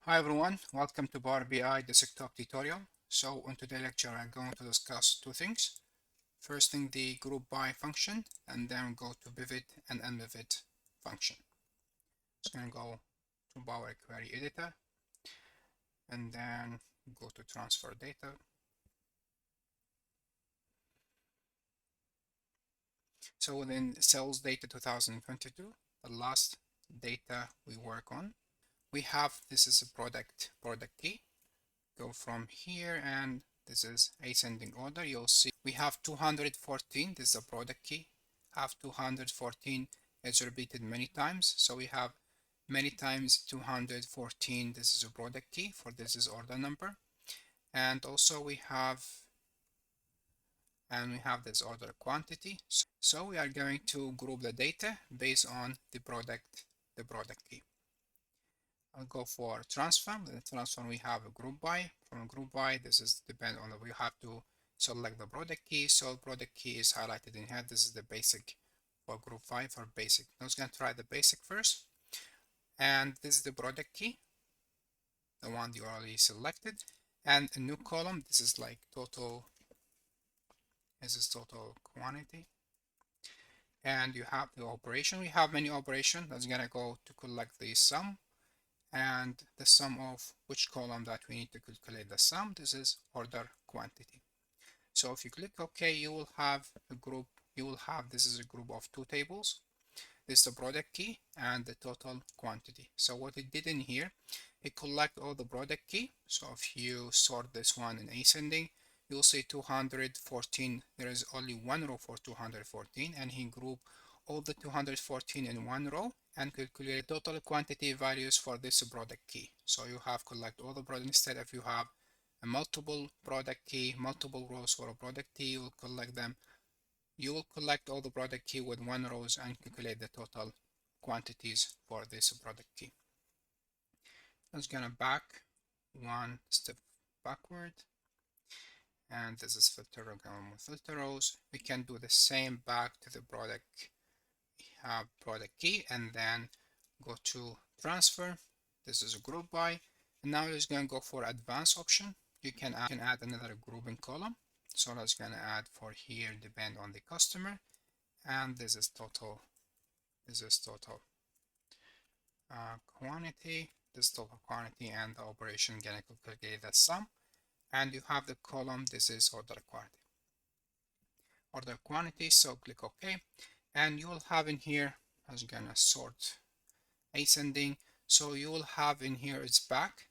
Hi everyone, welcome to Power BI desktop tutorial. So in today's lecture, I'm going to discuss two things. First thing, the group by function, and then go to pivot and unpivot function. Just going to go to Power Query Editor, and then go to transfer data. So within sales data 2022, the last data we work on, we have, this is a product key. Go from here, and this is ascending order. You'll see we have 214. This is a product key. Have 214 is repeated many times, so we have many times 214. This is a product key for this is order number, and also we have this order quantity. So we are going to group the data based on the product key. I'll go for transform. The transform, we have a group by. From a group by, this is depend on we have to select the product key. So product key is highlighted in here. This is the basic for group by for basic. I was going to try the basic first. And this is the product key, the one you already selected. And a new column, this is like total, this is total quantity. And you have the operation. We have many operations. That's going to go to collect the sum. And the sum of which column that we need to calculate the sum. This is order quantity. So if you click OK, you will have a group. This is a group of two tables. This is the product key and the total quantity. So what it did in here, it collect all the product key. So if you sort this one in ascending, you'll see 214. There is only one row for 214, and he grouped all the 214 in one row and calculate total quantity values for this product key. So you have collect all the product. Instead, if you have a multiple product key, multiple rows for a product key, you will collect them. You will collect all the product key with one rows and calculate the total quantities for this product key. Let's gonna back one step backward, and this is filter row, filter rows. We can do the same back to the product key, and then go to transfer. This is a group by, and now it's going to go for advanced option. You can add another grouping column. So that's going to add for here depend on the customer, and this is total. This is total quantity. This total quantity, and the operation going to calculate the sum. And you have the column. This is order quantity. Order quantity. So click OK, and you will have in here. I was gonna sort ascending. So you will have in here it's back.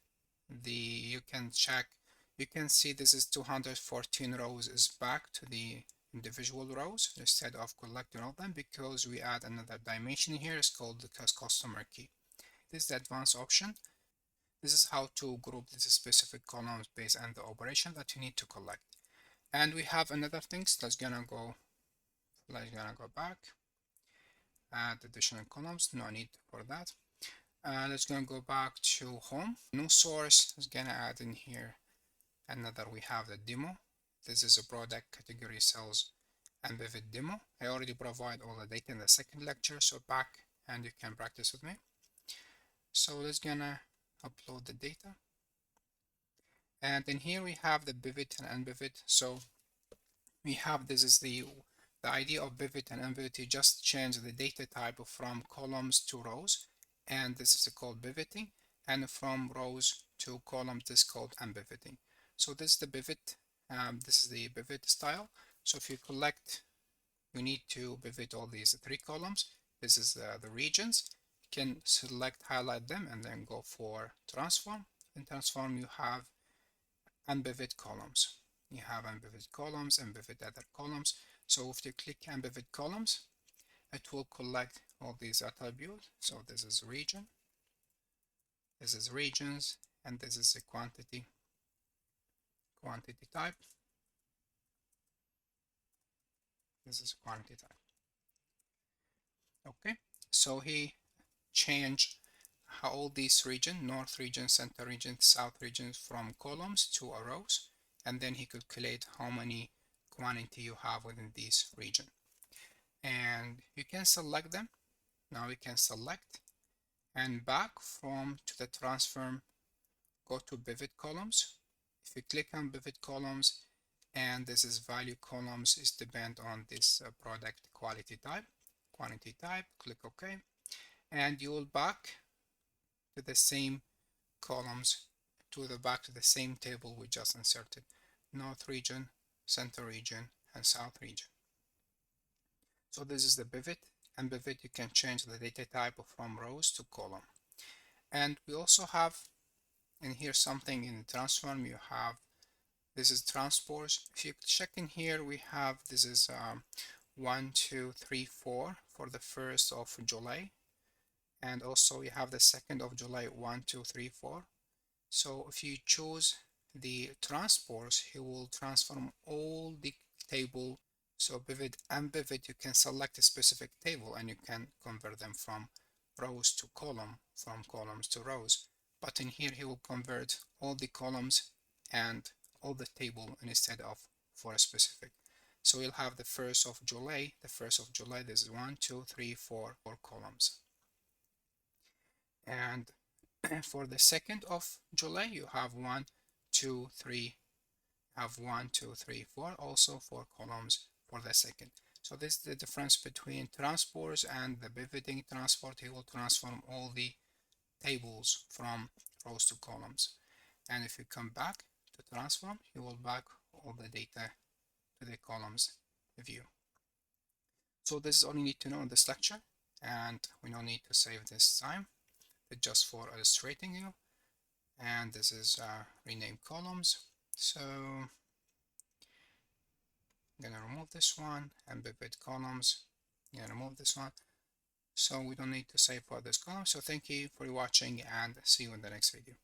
You can check. You can see this is 214 rows is back to the individual rows instead of collecting all of them, because we add another dimension here. It's called the customer key. This is the advanced option. This is how to group these specific columns based on the operation that you need to collect. And we have another things that's gonna go. Let's gonna go back. Add additional columns. No need for that. Let's gonna go back to home. New source is gonna add in here another. We have the demo. This is a product category sales and Unpivot demo. I already provide all the data in the second lecture, so back and you can practice with me. So let's gonna upload the data, and in here we have the pivot and unpivot. So we have, this is the idea of pivot and unpivot. You just change the data type from columns to rows, and this is called pivoting, and from rows to columns this is called unpivoting. So this is the pivot. This is the pivot style. So if you collect, you need to pivot all these three columns. This is the regions. You can select, highlight them, and then go for transform. In transform, you have unpivot columns. You have unpivot columns and pivot other columns. So if you click unpivot columns, it will collect all these attributes. So this is region, this is regions, and this is a quantity type. This is quantity type. Okay, so he changed how all these region, north region, center region, south regions, from columns to rows, and then he calculate how many quantity you have within this region. And you can select them. Now we can select and back from to the transform go to pivot columns. If you click on pivot columns, and this is value columns, is depend on this product quality type, quantity type, click OK, and you will back to the same columns, back to the same table we just inserted: north region, center region, and south region. So this is the pivot, and pivot you can change the data type from rows to column. And we also have in here something in transform. You have, this is transpose. If you check in here, we have, this is 1 2 3 4 for the 1st of July, and also we have the 2nd of July, 1 2 3 4. So if you choose the transpose, he will transform all the table. So pivot and pivot, you can select a specific table and you can convert them from rows to column, from columns to rows. But in here, he will convert all the columns and all the table instead of for a specific. So we'll have the 1st of July. The 1st of July, this is 1 2 3 4 columns. And for the 2nd of July, you have 1 2 3, have 1 2 3 4, also 4 columns for the 2nd. So this is the difference between transpose and the pivoting transport. He will transform all the tables from rows to columns. And if you come back to transform, he will back all the data to the columns view. So this is all you need to know in this lecture, and we don't need to save this time. It's just for illustrating you. And this is rename columns. So I'm gonna remove this one, and pivot columns. I'm gonna remove this one. So we don't need to save for this column. So thank you for watching, and see you in the next video.